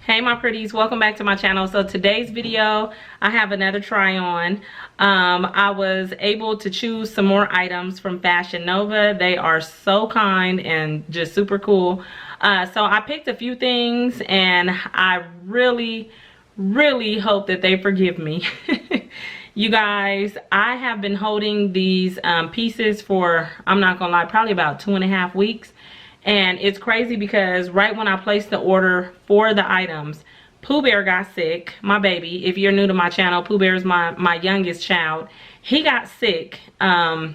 Hey my pretties, welcome back to my channel. So today's video, I have another try on. I was able to choose some more items from Fashion Nova. They are so kind and just super cool. So I picked a few things and I really hope that they forgive me. You guys, I have been holding these pieces for, I'm not gonna lie, probably about 2.5 weeks. And it's crazy because right when I placed the order for the items, Pooh Bear got sick, my baby. If you're new to my channel, Pooh Bear is my youngest child. He got sick. How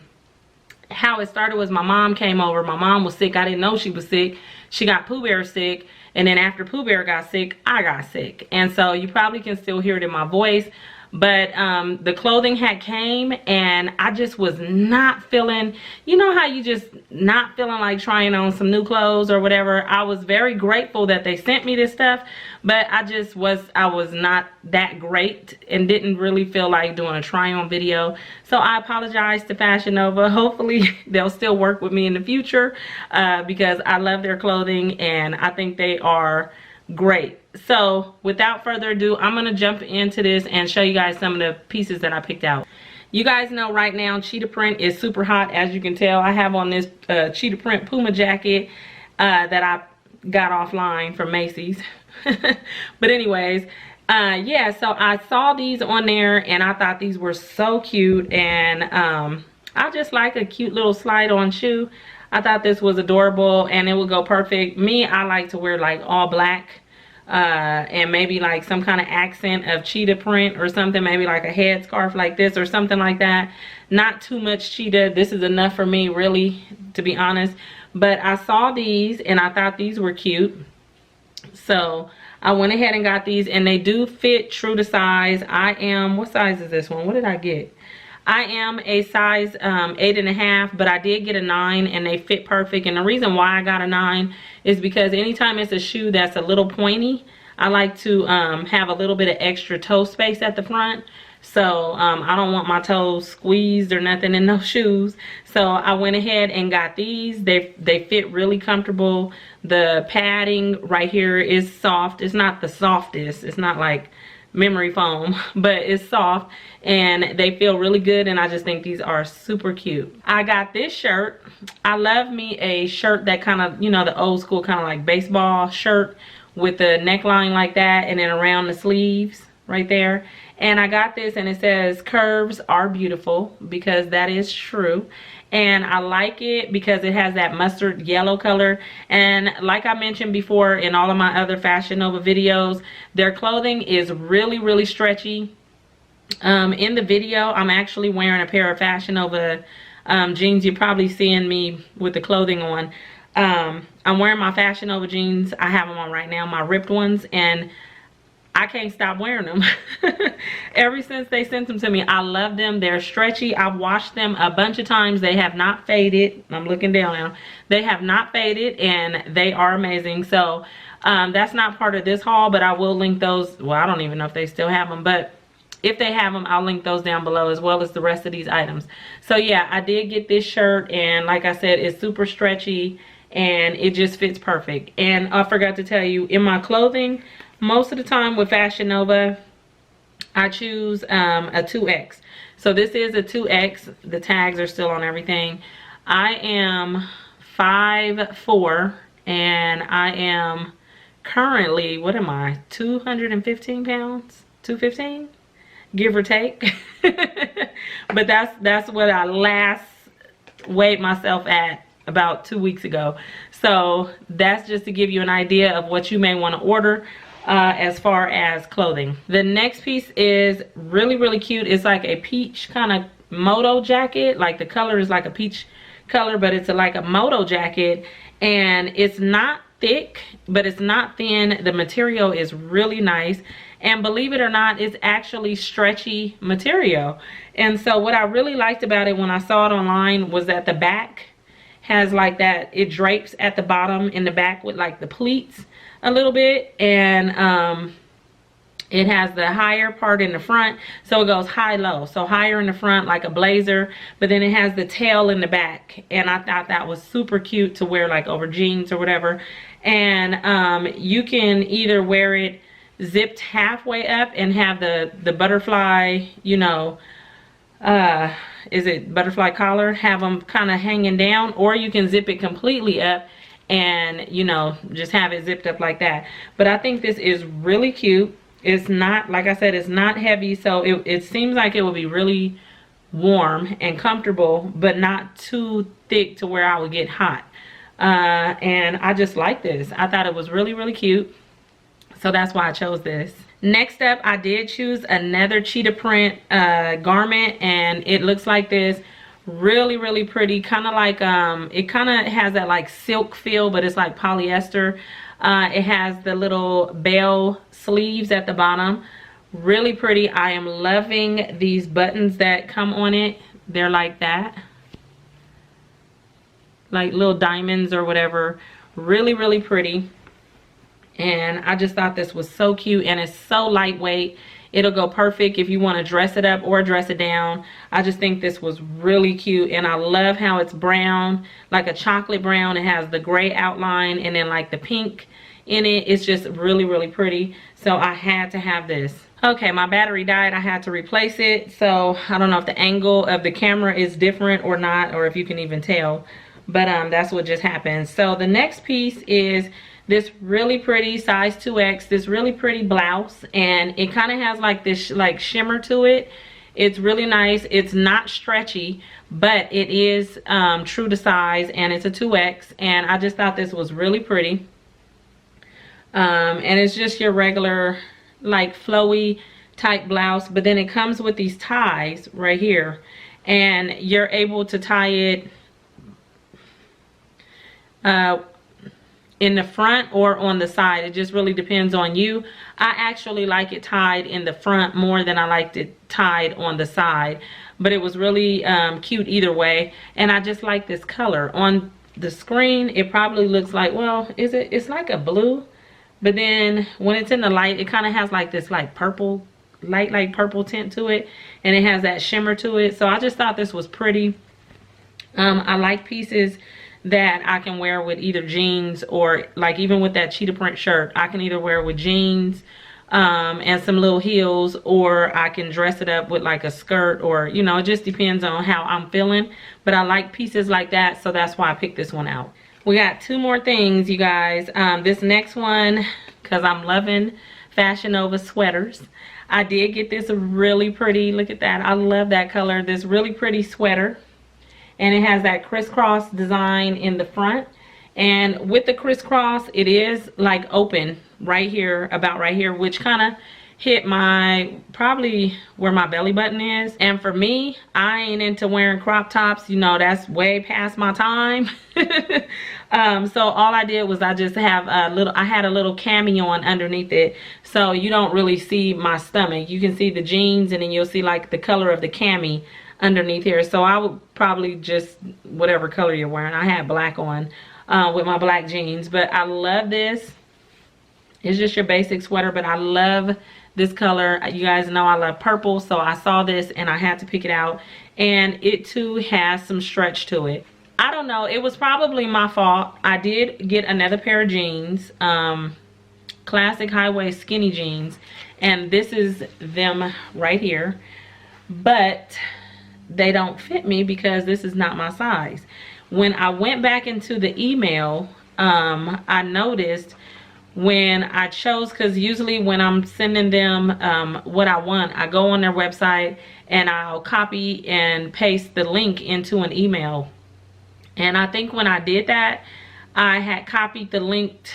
it started was my mom came over. My mom was sick. I didn't know she was sick. She got Pooh Bear sick. And then after Pooh Bear got sick, I got sick. And so you probably can still hear it in my voice. But the clothing had came and I just was not feeling, you know how you just not feeling like trying on some new clothes or whatever. I was very grateful that they sent me this stuff, but I was not that great and didn't really feel like doing a try on video. So I apologize to Fashion Nova. Hopefully they'll still work with me in the future because I love their clothing and I think they are great. So without further ado, I'm gonna jump into this and show you guys some of the pieces that I picked out. You guys know right now cheetah print is super hot. As you can tell, I have on this cheetah print Puma jacket that I got offline from Macy's. But anyways, yeah, so I saw these on there and I thought these were so cute, and I just like a cute little slide on shoe. I thought this was adorable and it would go perfect. Me, I like to wear like all black and maybe like some kind of accent of cheetah print or something, maybe like a head scarf like this or something like that. Not too much cheetah. This is enough for me, really, to be honest. But I saw these and I thought these were cute. So I went ahead and got these, and they do fit true to size. I am, what size is this one? What did I get? I am a size 8.5, but I did get a 9 and they fit perfect. And the reason why I got a 9 is because anytime it's a shoe that's a little pointy, I like to have a little bit of extra toe space at the front. So I don't want my toes squeezed or nothing in those shoes. So I went ahead and got these. They fit really comfortable. The padding right here is soft. It's not the softest. It's not like memory foam, but it's soft and they feel really good, and I just think these are super cute. I got this shirt. I love me a shirt that kind of, you know, the old school kind of like baseball shirt with the neckline like that and then around the sleeves right there. And I got this and it says curves are beautiful, because that is true. And I like it because it has that mustard yellow color. And like I mentioned before in all of my other Fashion Nova videos, their clothing is really stretchy. In the video, I'm actually wearing a pair of Fashion Nova jeans. You're probably seeing me with the clothing on. I'm wearing my Fashion Nova jeans. I have them on right now, my ripped ones, and I can't stop wearing them. Ever since they sent them to me, I love them. They're stretchy. I've washed them a bunch of times. They have not faded. I'm looking down now. They have not faded and they are amazing. So that's not part of this haul, but I will link those. Well, I don't even know if they still have them, but if they have them, I'll link those down below, as well as the rest of these items. So yeah, I did get this shirt, and like I said, it's super stretchy and it just fits perfect. And I forgot to tell you, in my clothing, most of the time with Fashion Nova, I choose a 2X. So this is a 2X. The tags are still on everything. I am 5'4", and I am currently, what am I, 215 pounds? 215? Give or take. But that's what I last weighed myself at about 2 weeks ago. So that's just to give you an idea of what you may want to order as far as clothing. The next piece is really cute. It's like a peach kind of moto jacket. Like the color is like a peach color, but it's like a moto jacket, and it's not thick, but it's not thin. The material is really nice, and believe it or not, it's actually stretchy material. And so what I really liked about it when I saw it online was that the back has like that, it drapes at the bottom in the back with like the pleats a little bit, and It has the higher part in the front, so it goes high-low. So higher in the front like a blazer, but then it has the tail in the back. And I thought that was super cute to wear like over jeans or whatever. And you can either wear it zipped halfway up and have the butterfly, you know, is it butterfly collar? Have them kind of hanging down, or you can zip it completely up and, you know, just have it zipped up like that. But I think this is really cute. It's not, like I said, it's not heavy, so it seems like it will be really warm and comfortable, but not too thick to where I would get hot. And I just like this. I thought it was really, really cute. So that's why I chose this. Next up, I did choose another cheetah print garment, and it looks like this. Really, really pretty. Kind of like, it kind of has that like silk feel, but it's like polyester. It has the little bell sleeves at the bottom. Really pretty. I am loving these buttons that come on it. They're like that. Like little diamonds or whatever. Really, really pretty. And I just thought this was so cute, and it's so lightweight. It'll go perfect if you want to dress it up or dress it down. I just think this was really cute, and I love how it's brown, like a chocolate brown. It has the gray outline and then like the pink in it. It's just really, really pretty. So I had to have this. Okay, my battery died. I had to replace it. So I don't know if the angle of the camera is different or not, or if you can even tell. But that's what just happened. So the next piece is this really pretty size 2X, this really pretty blouse, and it kind of has like this like shimmer to it. It's really nice. It's not stretchy, but it is true to size, and it's a 2X, and I just thought this was really pretty. And it's just your regular like flowy type blouse, but then it comes with these ties right here, and you're able to tie it in the front or on the side. It just really depends on you. I actually like it tied in the front more than I liked it tied on the side, but it was really cute either way. And I just like this color. On the screen it probably looks like, well, it's like a blue, but then when it's in the light it kind of has like this like purple, light purple tint to it, and it has that shimmer to it. So I just thought this was pretty. I like pieces that I can wear with either jeans, or like even with that cheetah print shirt, I can either wear with jeans and some little heels, or I can dress it up with like a skirt, or, you know, it just depends on how I'm feeling. But I like pieces like that, so that's why I picked this one out. We got two more things, you guys. This next one, because I'm loving Fashion Nova sweaters, I did get this really pretty, look at that, I love that color, this really pretty sweater. And it has that crisscross design in the front, and with the crisscross it is like open right here, about right here, which kind of hit my, probably where my belly button is. And for me, I ain't into wearing crop tops, you know, that's way past my time. So all I did was I just have a little, I had a little cami on underneath it, so you don't really see my stomach. You can see the jeans, and then you'll see like the color of the cami underneath here. So I would probably just whatever color you're wearing. I had black on with my black jeans, but I love this. It's just your basic sweater, but I love this color. You guys know I love purple, so I saw this and I had to pick it out. And it too has some stretch to it. I don't know, it was probably my fault. I did get another pair of jeans, classic high-waist skinny jeans, and this is them right here, but they don't fit me because this is not my size. When I went back into the email, I noticed when I chose, because usually when I'm sending them what I want, I go on their website and I'll copy and paste the link into an email. And I think when I did that, I had copied the link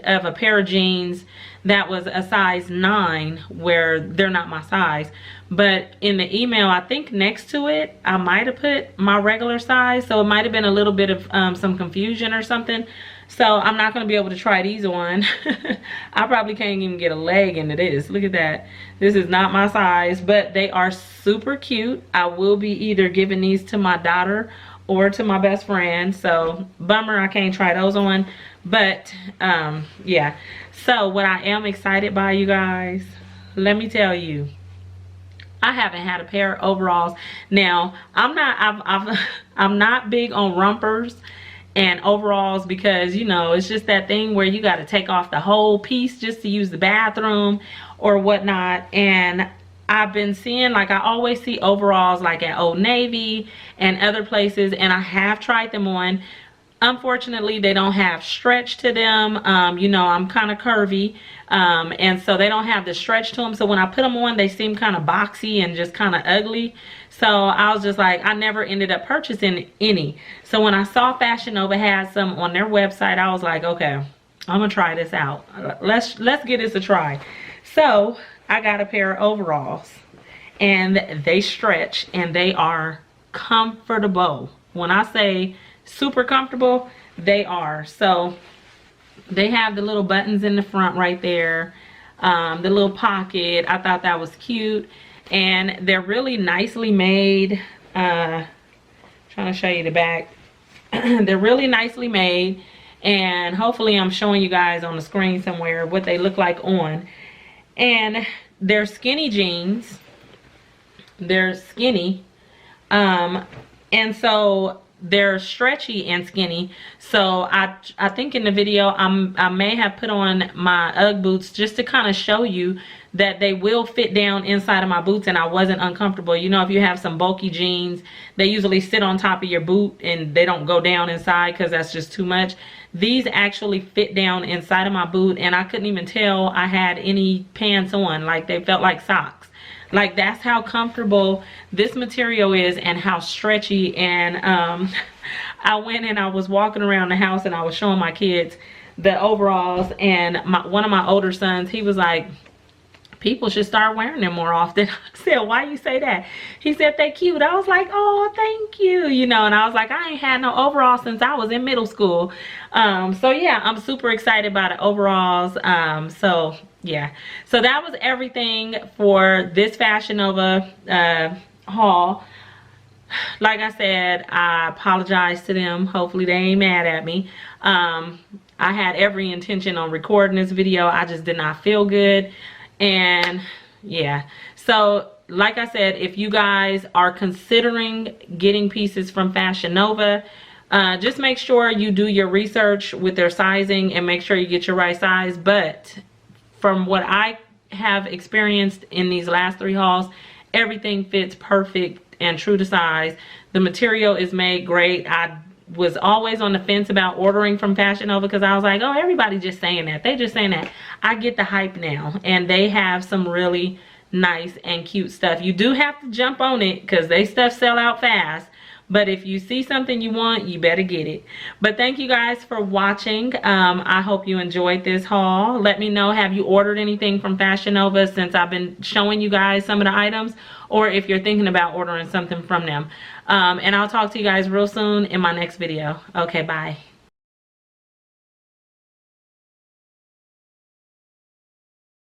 of a pair of jeans that was a size 9, where they're not my size. But in the email, I think next to it, I might have put my regular size, so it might have been a little bit of some confusion or something. So I'm not going to be able to try these on. I probably can't even get a leg into this. Look at that. This is not my size, but they are super cute. I will be either giving these to my daughter or to my best friend. So bummer I can't try those on. But yeah, So what I am excited by, you guys, let me tell you, I haven't had a pair of overalls. Now, I'm not big on rompers and overalls because, you know, it's just that thing where you got to take off the whole piece just to use the bathroom or whatnot. And I've been seeing, like, I always see overalls like at Old Navy and other places, and I have tried them on. Unfortunately, they don't have stretch to them. You know, I'm kind of curvy, and so they don't have the stretch to them. So when I put them on, they seem kind of boxy and just kind of ugly. So I was just like, I never ended up purchasing any. So when I saw Fashion Nova had some on their website, I was like, okay, I'm gonna try this out. Let's give this a try. So I got a pair of overalls, and they stretch and they are comfortable. When I say super comfortable, they are. So they have the little buttons in the front right there, the little pocket. I thought that was cute, and they're really nicely made. Trying to show you the back. They're really nicely made, and hopefully I'm showing you guys on the screen somewhere what they look like on. And they're skinny jeans. They're skinny, and so they're stretchy and skinny. So I think in the video I may have put on my UGG boots just to kind of show you that they will fit down inside of my boots and I wasn't uncomfortable. You know, if you have some bulky jeans, they usually sit on top of your boot and they don't go down inside because that's just too much. These actually fit down inside of my boot, and I couldn't even tell I had any pants on. Like, they felt like socks. Like, that's how comfortable this material is and how stretchy. And I went and I was walking around the house and I was showing my kids the overalls, and one of my older sons, he was like, people should start wearing them more often. I said, why you say that? He said, they cute. I was like, oh, thank you. You know, and I was like, I ain't had no overalls since I was in middle school. So yeah, I'm super excited about the overalls. So yeah, so that was everything for this Fashion Nova haul. Like I said, I apologize to them. Hopefully they ain't mad at me. I had every intention on recording this video. I just did not feel good. And yeah, so like I said, if you guys are considering getting pieces from Fashion Nova, just make sure you do your research with their sizing and make sure you get your right size. But from what I have experienced in these last 3 hauls, everything fits perfect and true to size. The material is made great. I was always on the fence about ordering from Fashion Nova because I was like, oh, everybody just saying that. They just saying that. I get the hype now, and they have some really nice and cute stuff. You do have to jump on it because they stuff sell out fast. But if you see something you want, you better get it. But thank you guys for watching. I hope you enjoyed this haul. Let me know, have you ordered anything from Fashion Nova since I've been showing you guys some of the items, or if you're thinking about ordering something from them. And I'll talk to you guys real soon in my next video. Okay, bye.